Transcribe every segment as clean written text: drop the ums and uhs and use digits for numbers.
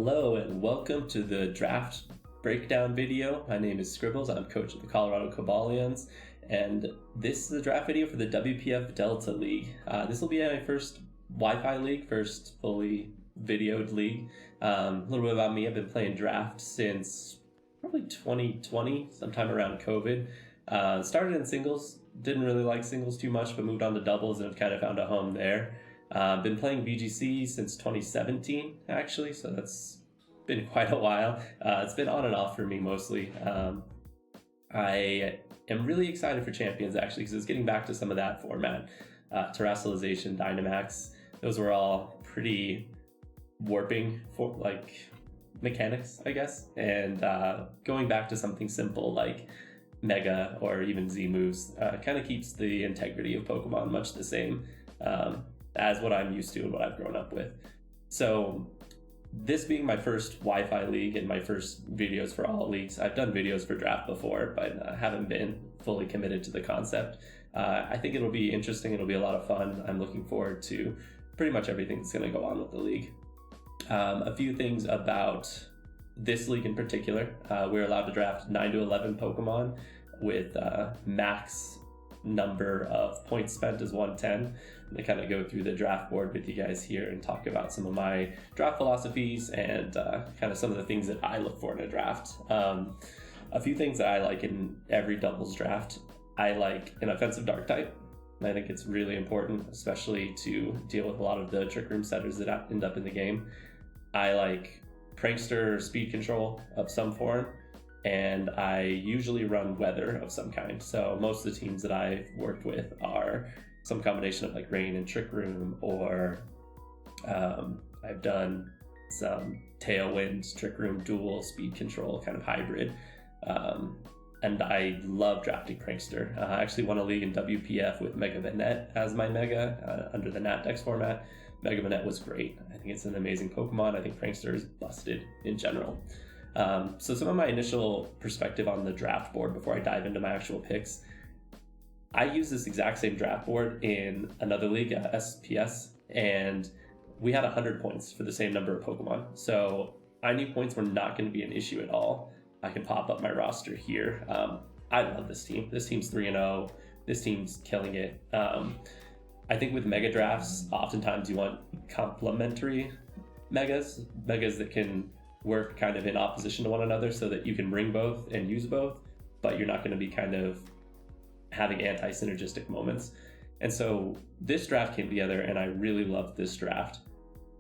Hello and welcome to the draft breakdown video. My name is Scribbles. I'm coach of the Colorado Cabalians, and this is the draft video for the WPF Delta League. This will be my first Wi-Fi league, first fully videoed league. A little bit about me: I've been playing draft since probably 2020, sometime around COVID. Started in singles, didn't really like singles too much, but moved on to doubles and have kind of found a home there. Been playing VGC since 2017, actually, so that's been quite a while. It's been on and off for me mostly. I am really excited for Champions, actually, because it's getting back to some of that format. Terrestrialization, Dynamax, those were all pretty warping for mechanics, I guess, and going back to something simple like Mega or even Z moves kind of keeps the integrity of Pokemon much the same as what I'm used to and what I've grown up with. So this being my first Wi-Fi league and my first videos for all leagues, I've done videos for draft before, but haven't been fully committed to the concept. I think it'll be interesting. It'll be a lot of fun. I'm looking forward to pretty much everything that's going to go on with the league. A few things about this league in particular. We're allowed to draft 9 to 11 Pokemon with max number of points spent is 110. I'm gonna kind of go through the draft board with you guys here and talk about some of my draft philosophies and kind of some of the things that I look for in a draft. A few things that I like in every doubles draft. I like an offensive dark type. I think it's really important, especially to deal with a lot of the trick room setters that end up in the game. I like prankster speed control of some form, and I usually run weather of some kind. So most of the teams that I've worked with are some combination of like rain and trick room, or I've done some tailwind, trick room, dual speed control kind of hybrid. And I love drafting prankster. I actually won a league in WPF with Mega Vanette as my Mega under the Nat Dex format. Mega Vanette was great. I think it's an amazing Pokemon. I think prankster is busted in general. So some of my initial perspective on the draft board before I dive into my actual picks. I use this exact same draft board in another league, SPS, and we had 100 points for the same number of Pokemon. So I knew points were not going to be an issue at all. I can pop up my roster here. I love this team. This team's 3-0. This team's killing it. I think with mega drafts, oftentimes you want complementary megas that can work kind of in opposition to one another so that you can bring both and use both, but you're not going to be kind of having anti-synergistic moments. And so this draft came together and I really loved this draft.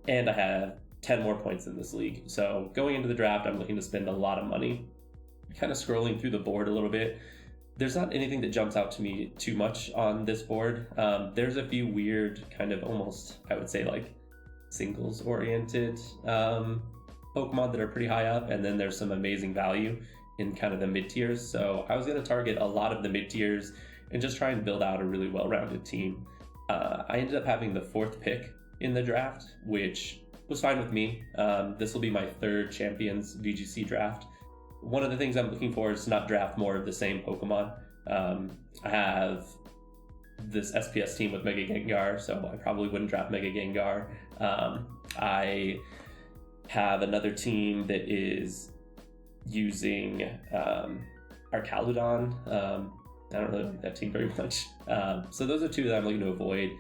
And I have 10 more points in this league. So going into the draft, I'm looking to spend a lot of money. Kind of scrolling through the board a little bit, there's not anything that jumps out to me too much on this board. There's a few weird kind of almost, I would say, like singles oriented Pokemon that are pretty high up, and then there's some amazing value in kind of the mid tiers. So I was going to target a lot of the mid tiers and just try and build out a really well-rounded team. I ended up having the 4th pick in the draft, which was fine with me. This will be my 3rd Champions VGC draft. One of the things I'm looking for is to not draft more of the same Pokemon. I have this SPS team with Mega Gengar, so I probably wouldn't draft Mega Gengar. I have another team that is using Arcaludon. I don't really like that team very much. So those are two that I'm looking to avoid.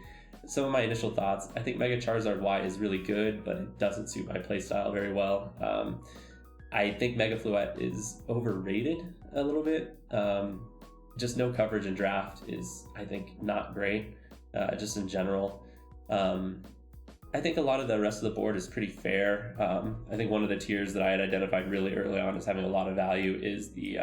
Some of my initial thoughts: I think Mega Charizard Y is really good, but it doesn't suit my playstyle very well. I think Mega Fluette is overrated a little bit. Just no coverage in draft is, I think, not great, just in general. I think a lot of the rest of the board is pretty fair. I think one of the tiers that I had identified really early on as having a lot of value is the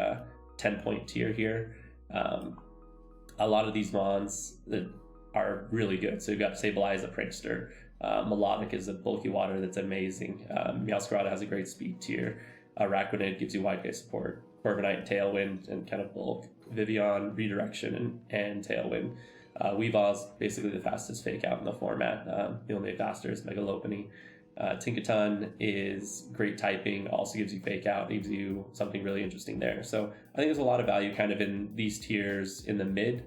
10-point tier here. A lot of these mons that are really good. So you've got Sableye, a prankster. Melodic is a bulky water that's amazing. Meowscarada has a great speed tier. Araquanid gives you wide guy support. Corviknight, Tailwind, and kind of bulk. Vivian, redirection, and Tailwind. Weavaw's basically the fastest fake out in the format. The only faster is Mega Lopunny. Tinkaton is great typing, also gives you fake out, gives you something really interesting there. So I think there's a lot of value kind of in these tiers in the mid,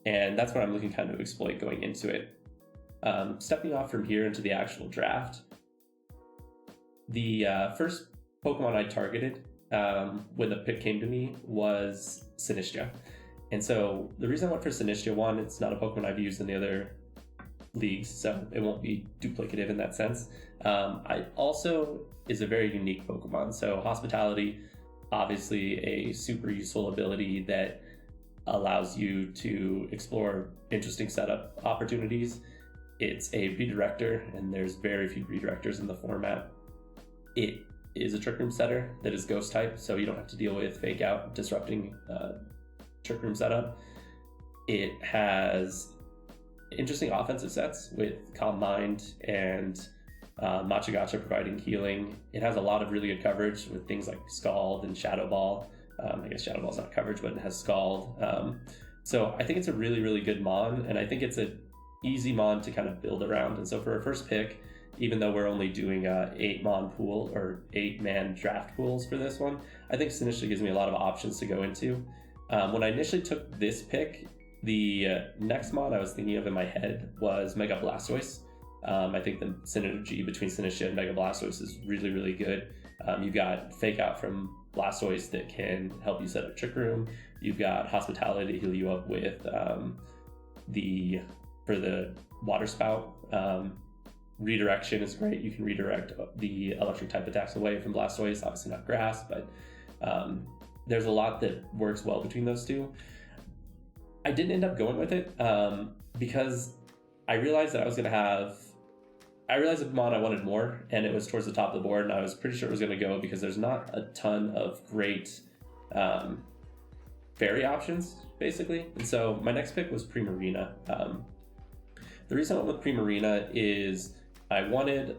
and that's what I'm looking kind of exploit going into it. Stepping off from here into the actual draft, The first Pokemon I targeted when the pick came to me was Sinister. And so the reason I went for Sinister, one, it's not a Pokemon I've used in the other leagues, so it won't be duplicative in that sense. I also is a very unique Pokemon. So Hospitality, obviously a super useful ability that allows you to explore interesting setup opportunities. It's a redirector, and there's very few redirectors in the format. It is a Trick Room setter that is Ghost type, so you don't have to deal with Fake Out disrupting Trick Room setup. It has interesting offensive sets with Calm Mind and Machagacha providing healing. It has a lot of really good coverage with things like Scald and Shadow Ball. I guess Shadow Ball's not coverage, but it has Scald. So I think it's a really, really good mon, and I think it's an easy mon to kind of build around. And so for our first pick, even though we're only doing 8-mon pool or 8-man draft pools for this one, I think Sinister gives me a lot of options to go into. When I initially took this pick, the next mon I was thinking of in my head was Mega Blastoise. I think the synergy between Sinister and Mega Blastoise is really, really good. You've got Fake Out from Blastoise that can help you set up Trick Room. You've got Hospitality to heal you up with for the Water Spout. Redirection is great. You can redirect the electric type attacks away from Blastoise. Obviously not Grass, but there's a lot that works well between those two. I didn't end up going with it because I realized that I realized the mon I wanted more, and it was towards the top of the board, and I was pretty sure it was going to go because there's not a ton of great fairy options, basically. And so my next pick was Primarina. The reason I went with Primarina is I wanted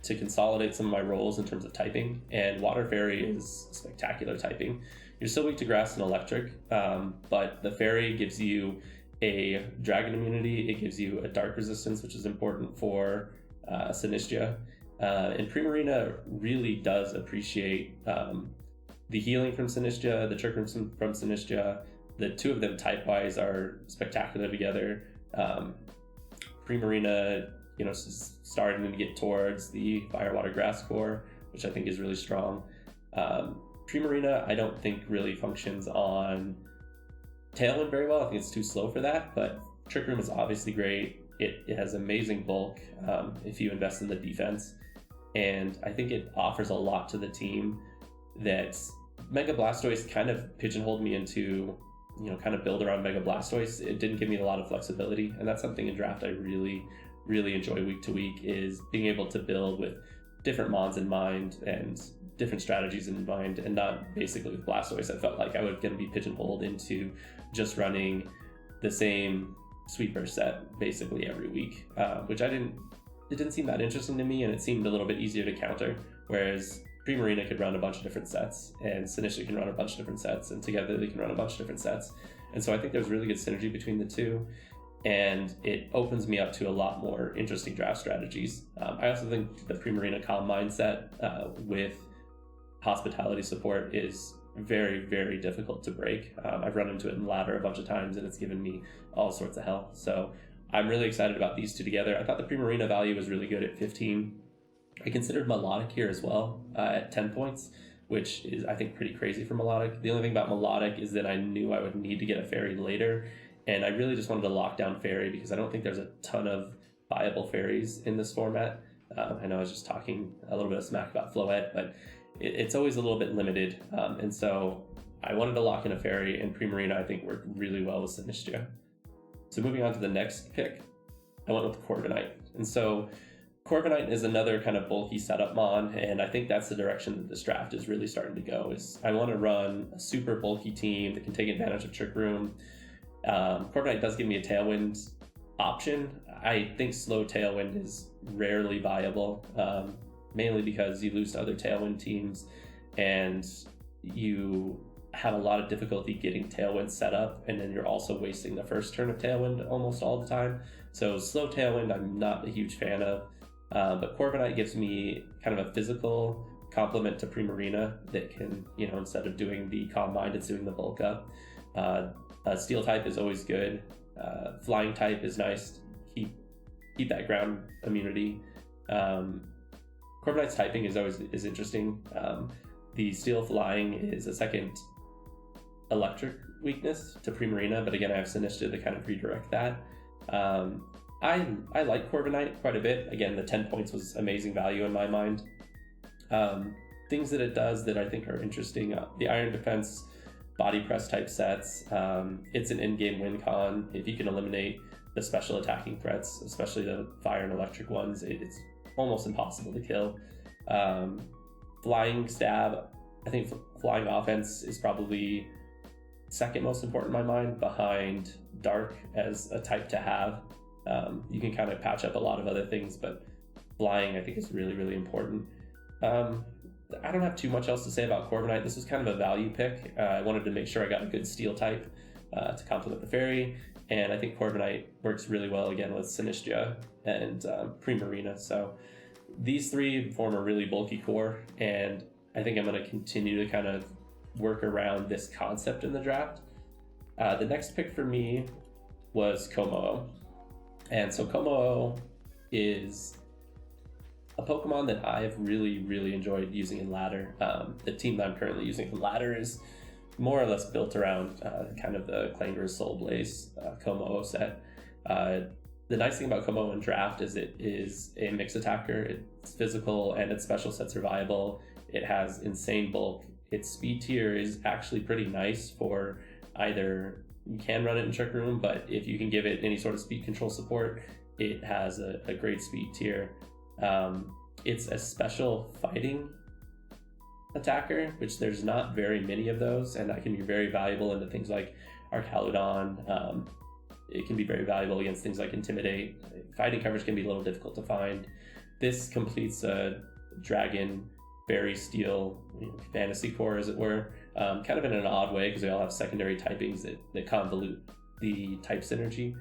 to consolidate some of my roles in terms of typing, and Water Fairy is spectacular typing. You're still weak to Grass and Electric, but the Fairy gives you a Dragon immunity, it gives you a Dark resistance, which is important for Sinistia. And Primarina really does appreciate the healing from Sinistia, the Trick Room from Sinistia. The two of them type-wise are spectacular together. Primarina, starting to get towards the Fire, Water, Grass core, which I think is really strong. Primarina, I don't think really functions on Tailwind very well. I think it's too slow for that, but Trick Room is obviously great. It has amazing bulk if you invest in the defense, and I think it offers a lot to the team that Mega Blastoise kind of pigeonholed me into, kind of build around Mega Blastoise. It didn't give me a lot of flexibility, and that's something in draft I really, really enjoy week to week, is being able to build with different mons in mind and different strategies in mind, and not basically with Blastoise. I felt like I was going to be pigeonholed into just running the same sweeper set basically every week, which it didn't seem that interesting to me, and it seemed a little bit easier to counter, whereas Primarina could run a bunch of different sets, and Sinister can run a bunch of different sets, and together they can run a bunch of different sets. And so I think there's really good synergy between the two, and it opens me up to a lot more interesting draft strategies. I also think the Primarina Calm mindset with Hospitality support is very, very difficult to break. I've run into it in ladder a bunch of times, and it's given me all sorts of hell. So I'm really excited about these two together. I thought the Primarina value was really good at 15. I considered Melodic here as well at 10 points, which is, I think, pretty crazy for Melodic. The only thing about Melodic is that I knew I would need to get a Fairy later, and I really just wanted to lock down Fairy because I don't think there's a ton of viable Fairies in this format. I know I was just talking a little bit of smack about Floette, but it's always a little bit limited, and so I wanted to lock in a Fairy, and Primarina I think worked really well with Sinistra. So moving on to the next pick, I went with Corviknight. And so Corviknight is another kind of bulky setup mon, and I think that's the direction that this draft is really starting to go. Is I want to run a super bulky team that can take advantage of Trick Room. Corviknight does give me a Tailwind option. I think slow Tailwind is rarely viable, mainly because you lose to other Tailwind teams, and you have a lot of difficulty getting Tailwind set up, and then you're also wasting the first turn of Tailwind almost all the time. So slow Tailwind I'm not a huge fan of, but Corviknight gives me kind of a physical complement to Primarina that can, instead of doing the Calm Mind, it's doing the bulk up. Steel type is always good. Flying type is nice. Keep that ground immunity. Corviknight's typing is interesting. The Steel Flying is a second electric weakness to Primarina, but again, I have Sinister to kind of redirect that. I like Corviknight quite a bit. Again, the 10 points was amazing value in my mind. Things that it does that I think are interesting, the Iron Defense body press type sets. It's an in-game win con. If you can eliminate the special attacking threats, especially the fire and electric ones, it's almost impossible to kill. Flying stab, I think flying offense is probably second most important in my mind, behind dark as a type to have. You can kind of patch up a lot of other things, but flying I think is really, really important. I don't have too much else to say about Corviknight. This was kind of a value pick. I wanted to make sure I got a good steel type to complement the fairy, and I think Corviknight works really well again with Sinistra and Primarina. So these three form a really bulky core, and I think I'm going to continue to kind of work around this concept in the draft. The next pick for me was Komo-o. And so Komo-o is a Pokemon that I've really, really enjoyed using in ladder. The team that I'm currently using in ladder is more or less built around kind of the Clanger Soul Blaze Komo-o set. The nice thing about Komo-o in draft is it is a mix attacker. It's physical and its special sets are viable. It has insane bulk. Its speed tier is actually pretty nice for either you can run it in Trick Room, but if you can give it any sort of speed control support, it has a great speed tier. It's a special fighting attacker, which there's not very many of those, and that can be very valuable into things like Archaludon. It can be very valuable against things like Intimidate. Fighting coverage can be a little difficult to find. This completes a Dragon Fairy Steel fantasy core, as it were, kind of in an odd way because they all have secondary typings that convolute the type synergy.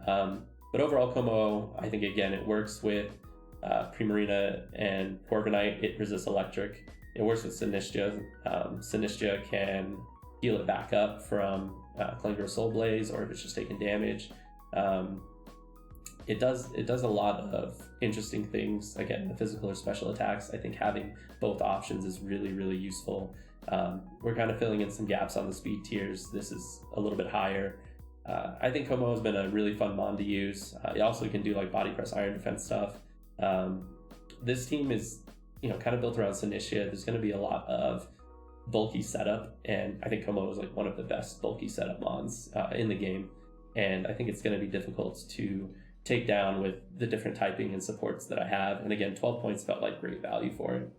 But overall, Komo-o, I think again it works with Primarina and Corviknight. It resists electric. It works with Sinistra. Sinistra can heal it back up from Clanger Soul Blaze, or if it's just taking damage. It does a lot of interesting things. Again, the physical or special attacks. I think having both options is really, really useful. We're kind of filling in some gaps on the speed tiers. This is a little bit higher. I think Komo has been a really fun mon to use. It also can do like body press, iron defense stuff. This team is kind of built around Sinistra. There's going to be a lot of bulky setup, and I think Komo is like one of the best bulky setup mons in the game, and I think it's going to be difficult to take down with the different typing and supports that I have. And again, 12 points felt like great value for it.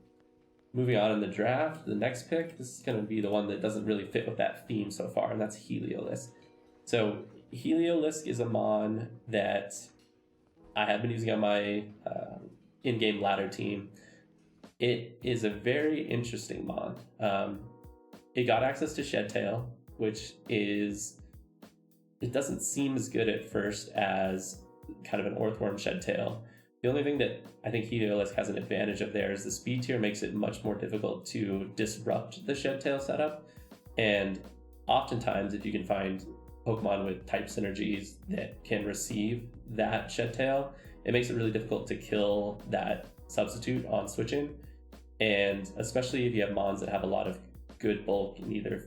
Moving on in the draft, the next pick, this is going to be the one that doesn't really fit with that theme so far, and that's Heliolisk. So Heliolisk is a mon that I have been using on my in-game ladder team. It is a very interesting mon. It got access to Shedtail, which it doesn't seem as good at first as kind of an Orthworm Shedtail. The only thing that I think Heliolisk has an advantage of there is the speed tier makes it much more difficult to disrupt the Shedtail setup. And oftentimes, if you can find Pokemon with type synergies that can receive that Shedtail, it makes it really difficult to kill that substitute on switching. And especially if you have mons that have a lot of good bulk in either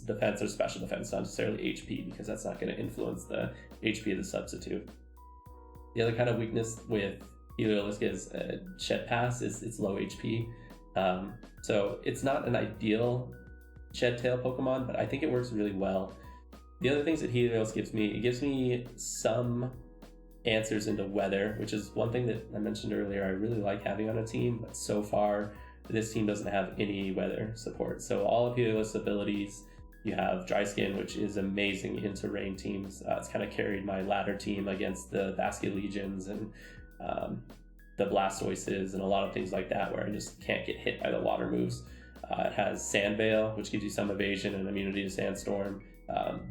defense or special defense, not necessarily HP, because that's not going to influence the HP of the substitute. The other kind of weakness with Heliolisk is Shed Pass is its low HP. So it's not an ideal Shedtail Pokemon, but I think it works really well. The other things that Heliolisk gives me, it gives me some answers into weather, which is one thing that I mentioned earlier I really like having on a team, but so far this team doesn't have any weather support. So all of Heliolisk's abilities, you have Dry Skin, which is amazing into rain teams. It's kind of carried my ladder team against the Basket Legions and the Blastoises and a lot of things like that where I just can't get hit by the water moves. It has Sand Veil, which gives you some evasion and immunity to Sandstorm.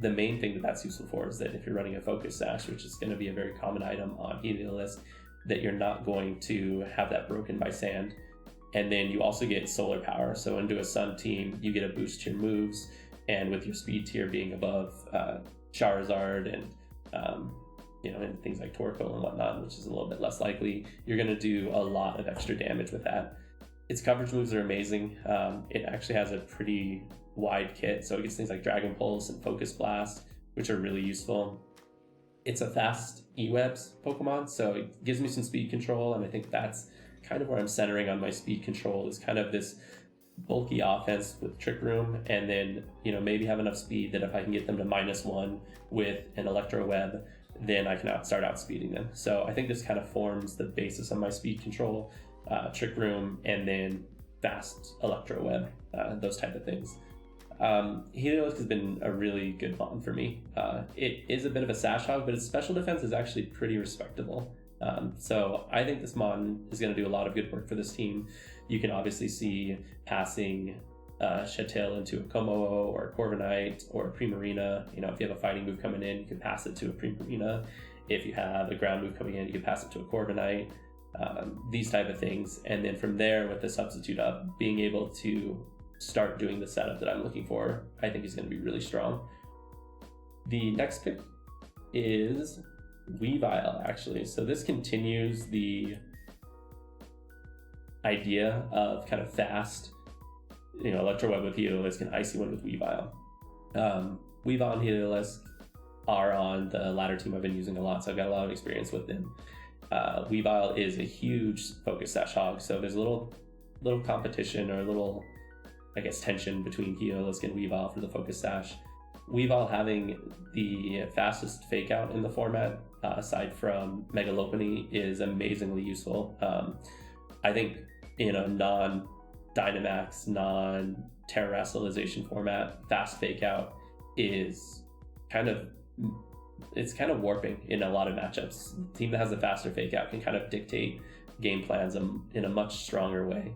The main thing that's useful for is that if you're running a Focus Sash, which is going to be a very common item on Heliolisk, that you're not going to have that broken by sand. And then you also get Solar Power. So into a Sun team, you get a boost to your moves. And with your speed tier being above Charizard and in things like Torkoal and whatnot, which is a little bit less likely, you're going to do a lot of extra damage with that. Its coverage moves are amazing. It actually has a pretty wide kit, so it gets things like Dragon Pulse and Focus Blast, which are really useful. It's a fast E-Webs Pokemon, so it gives me some speed control, and I think that's kind of where I'm centering on my speed control, is kind of this bulky offense with Trick Room, and then maybe have enough speed that if I can get them to -1 with an Electro Web, then I can start outspeeding them. So I think this kind of forms the basis of my speed control, Trick Room, and then fast Electro Web, those type of things. Heliolisk has been a really good mon for me. It is a bit of a sash hog, but its special defense is actually pretty respectable. So I think this mon is going to do a lot of good work for this team. You can obviously see passing Shettil into a Komo or a Corviknight or a Primarina. If you have a fighting move coming in, you can pass it to a Primarina. If you have a ground move coming in, you can pass it to a Corviknight. These type of things. And then from there, with the substitute up, being able to start doing the setup that I'm looking for, I think is going to be really strong. The next pick is Weavile, actually. So this continues the idea of kind of fast, Electro Web with Heliolisk and Icy Wind with Weavile. Weavile and Heliolisk are on the latter team I've been using a lot, so I've got a lot of experience with them. Weavile is a huge focus sash hog, so there's a little competition, or a little, I guess, tension between Heliolisk and Weavile for the focus sash. Weavile having the fastest fake out in the format, aside from Mega Lopunny, is amazingly useful. I think in a non-Dynamax, non-Terrassalization format, fast fake out is kind of warping in a lot of matchups. The team that has a faster fake out can kind of dictate game plans in a much stronger way.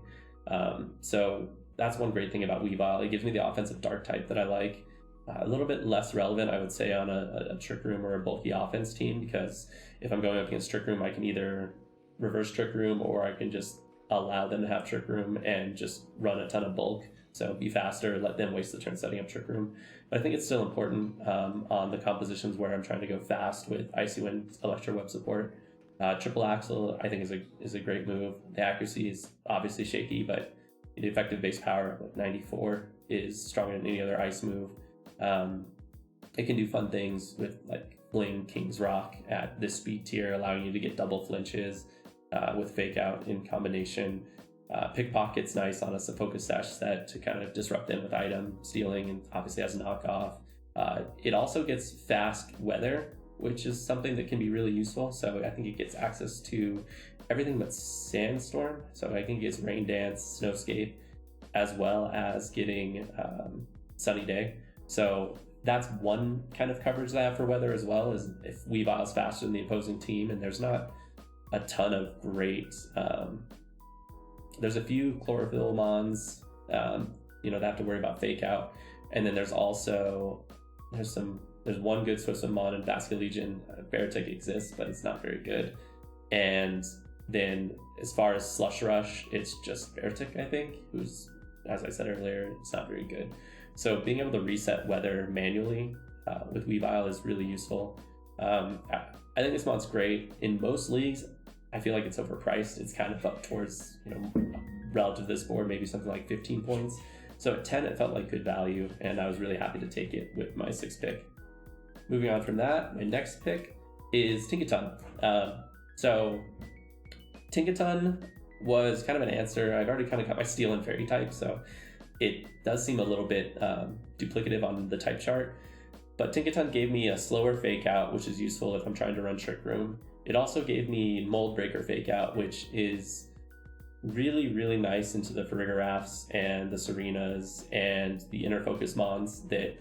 So that's one great thing about Weavile. It gives me the offensive dark type that I like. A little bit less relevant, I would say, on a Trick Room or a bulky offense team, because if I'm going up against Trick Room, I can either reverse Trick Room, or I can just allow them to have Trick Room and just run a ton of bulk. So be faster, let them waste the turn setting up Trick Room. But I think it's still important on the compositions where I'm trying to go fast with Icy Wind, Electro Web support. Triple Axle, I think, is a great move. The accuracy is obviously shaky, but the effective base power of 94 is stronger than any other ice move. It can do fun things with like Fling King's Rock at this speed tier, allowing you to get double flinches with fake out in combination. Pickpocket's nice on a focus sash set to kind of disrupt them with item stealing, and obviously has a knockoff. It also gets fast weather, which is something that can be really useful. So I think it gets access to everything but Sandstorm. So I think it gets Rain Dance, Snowscape, as well as getting Sunny Day. So that's one kind of coverage that I have for weather as well, is if Weavile's faster than the opposing team, and there's not a ton of great... there's a few Chlorophyll mons, that have to worry about fake out. And then there's one good Swiss mon in Basket Legion. Beartic exists, but it's not very good. And then as far as Slush Rush, it's just Beartic, I think, who's, as I said earlier, it's not very good. So being able to reset weather manually with Weavile is really useful. I think this mon's great. In most leagues, I feel like it's overpriced. It's kind of up towards, relative to this board, maybe something like 15 points. So at 10, it felt like good value, and I was really happy to take it with my 6th pick. Moving on from that, my next pick is Tinkaton. So Tinkaton was kind of an answer. I've already kind of got my Steel and Fairy type, so it does seem a little bit duplicative on the type chart. But Tinkaton gave me a slower fake out, which is useful if I'm trying to run Trick Room. It also gave me Mold Breaker fake out, which is really, really nice into the Farigirafs and the Serenas and the Inner Focus Mons that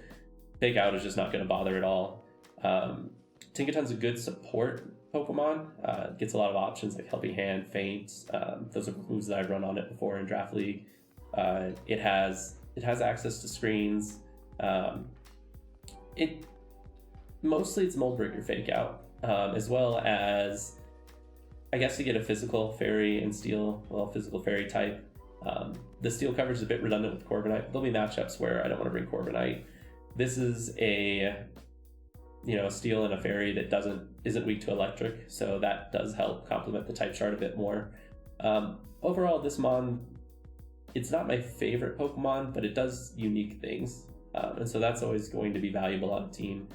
fake out is just not going to bother at all. Tinkaton's a good support Pokemon. Gets a lot of options like Helping Hand, Feint. Those are moves that I've run on it before in Draft League. It has access to screens. Mostly it's Mold Breaker fake out, as well as I guess you get a physical fairy and steel, physical fairy type. The steel coverage is a bit redundant with Corviknight. There'll be matchups where I don't want to bring Corviknight. This is a steel and a fairy that doesn't isn't weak to electric, so that does help complement the type chart a bit more. Overall, this Mon, it's not my favorite Pokemon, but it does unique things, and so that's always going to be valuable on a team.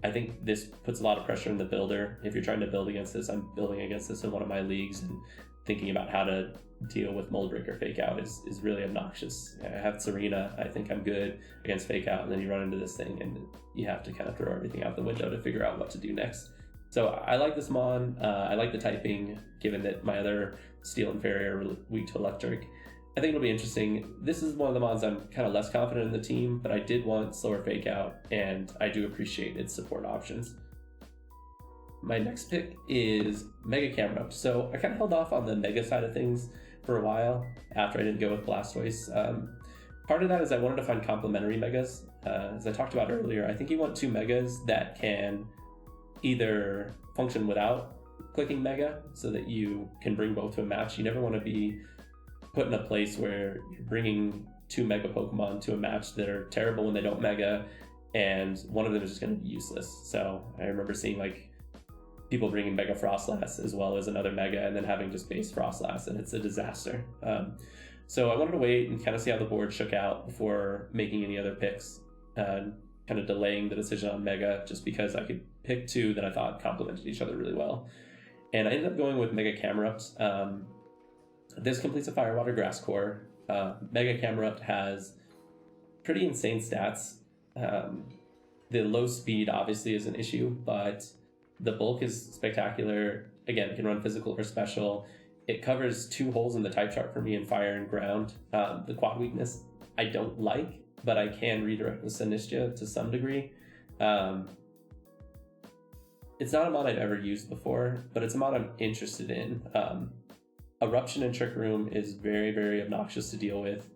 I think this puts a lot of pressure on the builder. If you're trying to build against this, I'm building against this in one of my leagues, and thinking about how to deal with Mold Breaker Fake Out is really obnoxious. I have Serena, I think I'm good against Fake Out, and then you run into this thing and you have to kind of throw everything out the window to figure out what to do next. So I like this Mon. I like the typing, given that my other Steel and Fairy are weak to electric. I think it'll be interesting. This is one of the Mons I'm kind of less confident in the team, but I did want slower Fake Out, and I do appreciate its support options. My next pick is Mega Camerupt. So I kind of held off on the Mega side of things for a while after I didn't go with Blastoise. Part of that is I wanted to find complementary Megas. As I talked about earlier, I think you want two Megas that can either function without clicking Mega so that you can bring both to a match. You never want to be put in a place where you're bringing two Mega Pokemon to a match that are terrible when they don't Mega, and one of them is just going to be useless. So I remember seeing like people bringing Mega Frostlass as well as another Mega, and then having just base Frostlass, and it's a disaster. So I wanted to wait and kind of see how the board shook out before making any other picks, kind of delaying the decision on Mega, just because I could pick two that I thought complemented each other really well. And I ended up going with Mega Camerupt. This completes a Fire, Water, Grass core. Mega Camerupt has pretty insane stats. The low speed obviously is an issue, but the bulk is spectacular. Again, it can run physical or special. It covers two holes in the type chart for me in fire and ground. The quad weakness I don't like, but I can redirect with Sinister to some degree. It's not a mod I've ever used before, but it's a mod I'm interested in. Eruption and Trick Room is very, very obnoxious to deal with.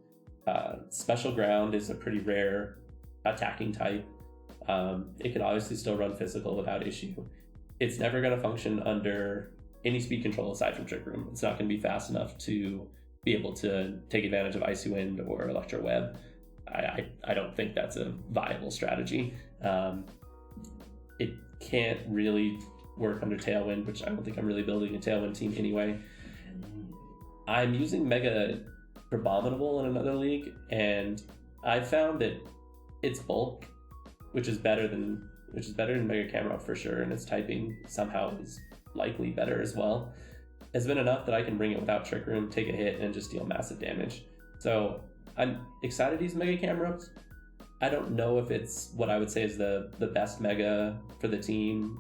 Special Ground is a pretty rare attacking type. It can obviously still run physical without issue. It's never going to function under any speed control aside from Trick Room. It's not going to be fast enough to be able to take advantage of Icy Wind or Electro Web. I don't think that's a viable strategy. It can't really work under Tailwind, which I don't think I'm really building a Tailwind team anyway. I'm using Mega Abominable in another league, and I found that its bulk, which is better than Mega Camerupt for sure, and its typing somehow is likely better as well, has been enough that I can bring it without Trick Room, take a hit, and just deal massive damage. So I'm excited to use Mega Camerupt. I don't know if it's what I would say is the best Mega for the team.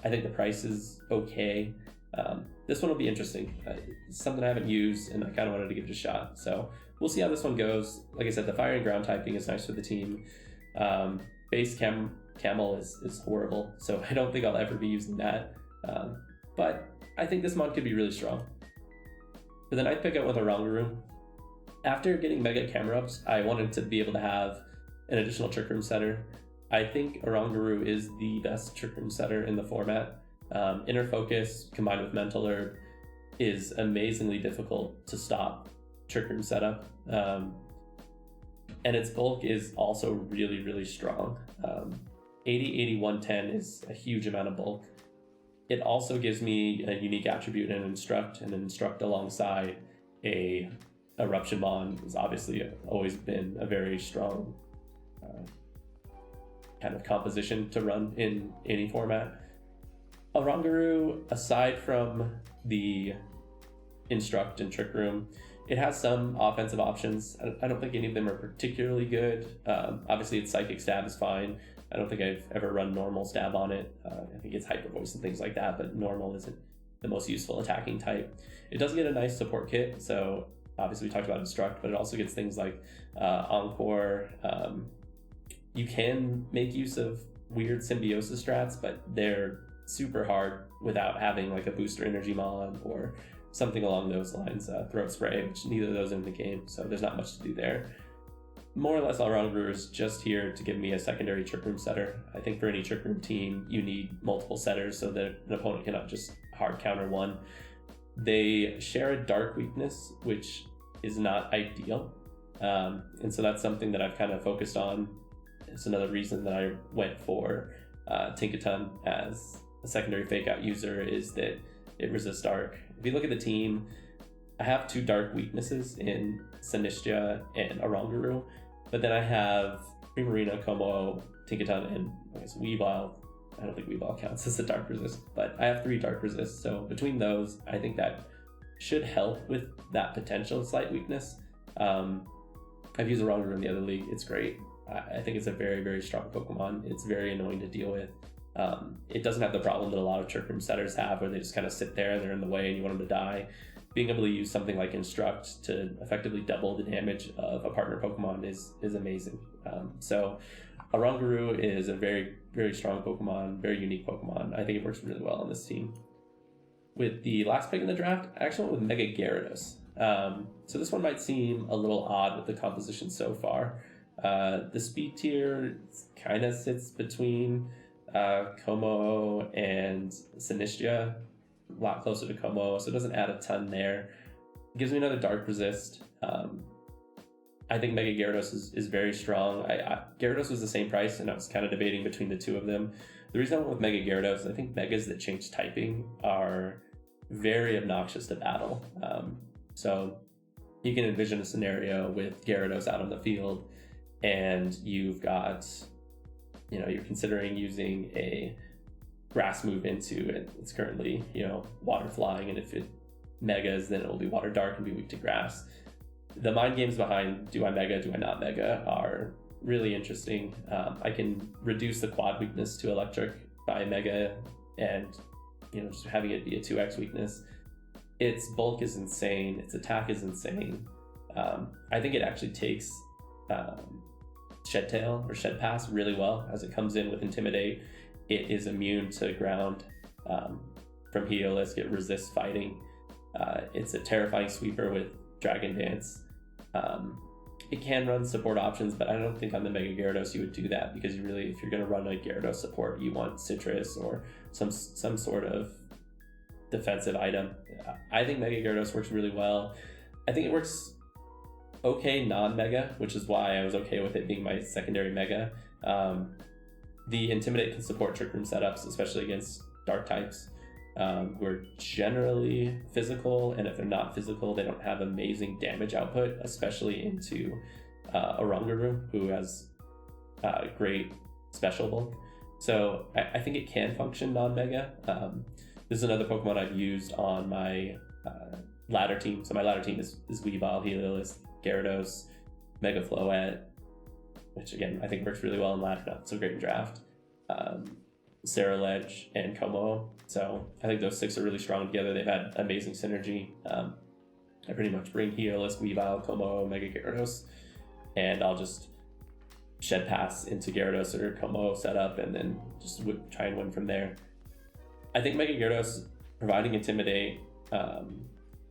I think the price is okay. This one will be interesting. It's something I haven't used, and I kind of wanted to give it a shot. So we'll see how this one goes. Like I said, the fire and ground typing is nice for the team. Base Camel is horrible, so I don't think I'll ever be using that. But I think this mod could be really strong. But then I'd pick up with Oranguru. After getting Mega Camerupt, I wanted to be able to have an additional Trick Room setter. I think Oranguru is the best Trick Room setter in the format. Inner Focus combined with Mental Herb is amazingly difficult to stop Trick Room setup. And its bulk is also really, really strong. 80, 80, 110 is a huge amount of bulk. It also gives me a unique attribute in Instruct, and Instruct alongside a Eruption Bond has obviously always been a very strong kind of composition to run in any format. Oranguru, aside from the Instruct and Trick Room, it has some offensive options. I don't think any of them are particularly good. Obviously, its Psychic Stab is fine. I don't think I've ever run normal stab on it. I think it's Hyper Voice and things like that, but normal isn't the most useful attacking type. It does get a nice support kit, so obviously we talked about Instruct, but it also gets things like Encore. You can make use of weird Symbiosis strats, but they're super hard without having like a Booster Energy Mon or something along those lines. Throat Spray, which neither of those are in the game, so there's not much to do there. More or less, Oranguru is just here to give me a secondary Trick Room setter. I think for any Trick Room team, you need multiple setters so that an opponent cannot just hard counter one. They share a dark weakness, which is not ideal. And so that's something that I've kind of focused on. It's another reason that I went for Tinkaton as a secondary fake out user is that it resists dark. If you look at the team, I have 2 dark weaknesses in Sinister and Oranguru, but then I have Primarina, Como, Tinkaton, and I guess Weavile. I don't think Weavile counts as a dark resist, but I have 3 dark resists. So between those, I think that should help with that potential slight weakness. I've used Oranguru in the other league. It's great. I think it's a very, very strong Pokemon. It's very annoying to deal with. It doesn't have the problem that a lot of trick room setters have, where they just kind of sit there and they're in the way and you want them to die. Being able to use something like Instruct to effectively double the damage of a partner Pokemon is amazing. So Oranguru is a very, very strong Pokemon, very unique Pokemon. I think it works really well on this team. With the last pick in the draft, I actually went with Mega Gyarados. So this one might seem a little odd with the composition so far. The speed tier kind of sits between Como and Sinistria, a lot closer to Como, so it doesn't add a ton there. It gives me another dark resist. I think Mega Gyarados is very strong. Gyarados was the same price, and I was kind of debating between the 2 of them. The reason I went with Mega Gyarados, I think Megas that change typing are very obnoxious to battle. So you can envision a scenario with Gyarados out on the field, and you've got, you're considering using a grass move into it. It's currently, water flying, and if it megas, then it will be water dark and be weak to grass. The mind games behind do I mega, do I not mega are really interesting. I can reduce the quad weakness to electric by mega, and just having it be a 2x weakness. Its bulk is insane, its attack is insane. I think it actually takes Shed Tail or Shed Pass really well as it comes in with Intimidate. It is immune to ground from Heliolisk. It resists fighting. It's a terrifying sweeper with Dragon Dance. It can run support options, but I don't think on the Mega Gyarados you would do that, because if you're going to run a Gyarados support, you want Citrus or some sort of defensive item. I think Mega Gyarados works really well. I think it works okay non-Mega, which is why I was okay with it being my secondary Mega. The Intimidate can support Trick Room setups, especially against Dark types. Who are generally physical, and if they're not physical, they don't have amazing damage output, especially into Oranguru, who has great special bulk. So I think it can function non-Mega. This is another Pokemon I've used on my ladder team. So my ledge is Weavile, Heliolisk, Gyarados, Mega Floette, which again I think works really well in ladder, not so great in draft. Ledge and Como. So I think those 6 are really strong together. They've had amazing synergy. I pretty much bring Heliolisk, Weavile, Como, Mega Gyarados, and I'll just Shed Pass into Gyarados or Como setup, and then just try and win from there. I think Mega Gyarados, providing Intimidate,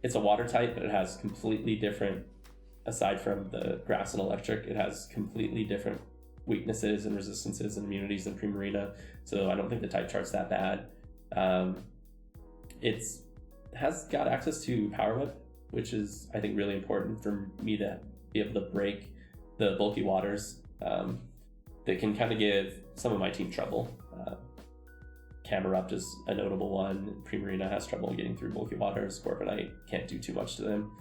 it's a water type, but it has completely different, aside from the grass and electric, it has completely different weaknesses and resistances and immunities than Primarina, so I don't think the type chart's that bad. It has got access to Power Whip, which is I think really important for me to be able to break the bulky waters that can kind of give some of my team trouble. Camerupt is a notable one. Primarina has trouble getting through bulky waters. Corviknight can't do too much to them.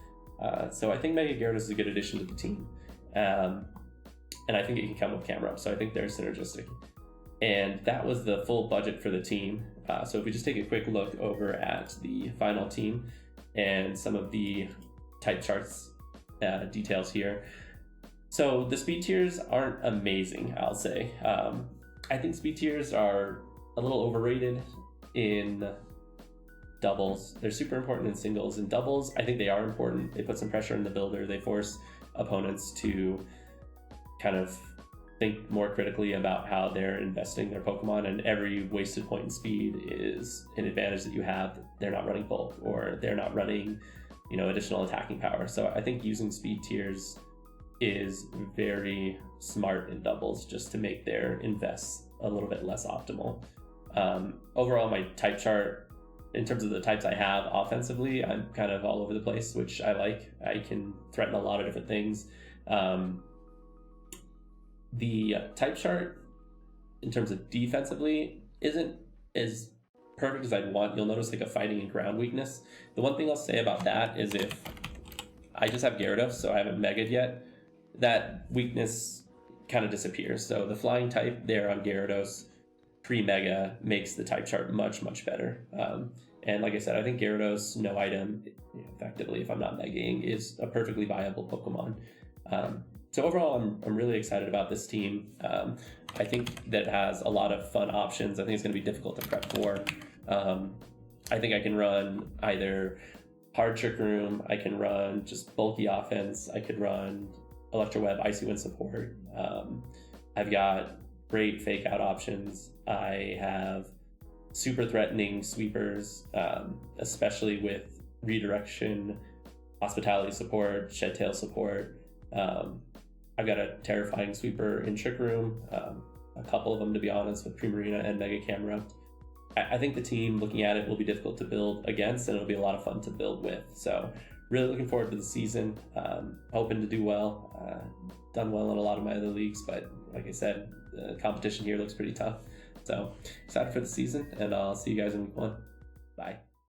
So I think Mega Gyarados is a good addition to the team. And I think it can come with Camerupt, so I think they're synergistic. And that was the full budget for the team. So if we just take a quick look over at the final team and some of the type charts details here. So the speed tiers aren't amazing, I'll say. I think speed tiers are a little overrated in doubles. They're super important in singles. In doubles, I think they are important. They put some pressure on the builder. They force opponents to kind of think more critically about how they're investing their Pokemon, and every wasted point in speed is an advantage that you have. They're not running bulk, or they're not running, additional attacking power. So I think using speed tiers is very smart in doubles, just to make their invests a little bit less optimal. Overall, my type chart, in terms of the types I have offensively, I'm kind of all over the place, which I like. I can threaten a lot of different things. The type chart, in terms of defensively, isn't as perfect as I'd want, you'll notice like a fighting and ground weakness. The one thing I'll say about that is if I just have Gyarados, so I haven't Mega'd yet, that weakness kind of disappears. So the flying type there on Gyarados pre-Mega makes the type chart much, much better. And like I said, I think Gyarados, no item, effectively, if I'm not Megaing, is a perfectly viable Pokemon. So overall, I'm really excited about this team. I think that it has a lot of fun options. I think it's going to be difficult to prep for. I think I can run either hard Trick Room, I can run just bulky offense, I could run Electro Web, Icy Wind support. I've got great fake out options. I have super threatening sweepers, especially with redirection, hospitality support, shed tail support. I've got a terrifying sweeper in Trick Room, a couple of them to be honest, with Primarina and Mega Camera. I think the team, looking at it, will be difficult to build against, and it'll be a lot of fun to build with. So really looking forward to the season, hoping to do well. Done well in a lot of my other leagues, but like I said, the competition here looks pretty tough. So excited for the season, and I'll see you guys in week 1. Bye.